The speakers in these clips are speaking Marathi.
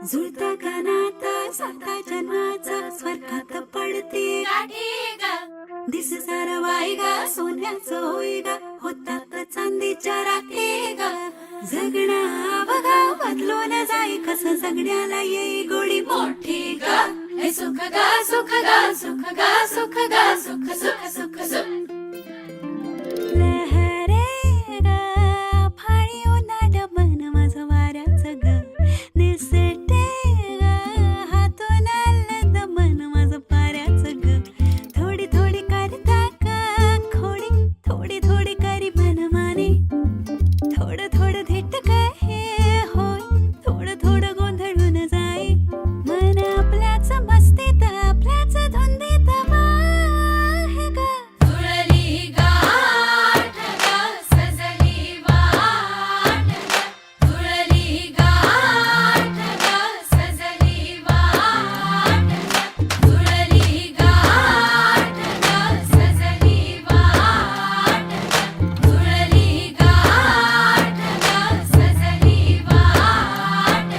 जुळता कानाता साता जन्माचा स्वर्गात पडते दिस सारा वाई गा सोन्याचं होई गा होतात चांदीच्या राखे गा जगणं बघा बदलून जाई कसं जगण्याला येई गोडी मोठी गा हे सुख गा सुख गा सुख गा सुख गा सुख सुख सुख सुख लहरे गा फाळी उन्हाळ मन माझं वाऱ्याचं ग निसटे गा हातून आलं दमन माझं पाऱ्याचं ग थोडी थोडी करता का खोडी थोडी थोडी करी मनमानी थोडं थोडं धिट काय होय थोडं थोडं गोंधळून जाई मन आपल्याच मस्तीत आपल्याच धुंदीत आहे ग जुळली गाठ ग सजली वाट ग जुळली गाठ ग सजली वाट ग जुळली गाठ ग सजली वाट ग जुळली गाठ ग सजली वाट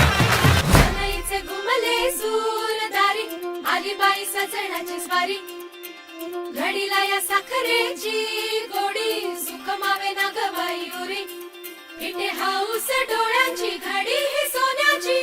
सनईचे घुमले सूरदारी आली बाई सजण्याची स्वारी घडीला या साखरेची गोडी सुख मावे ना ग बाई उरी इथे हाऊस डोळ्यांची घडी ही सोन्याची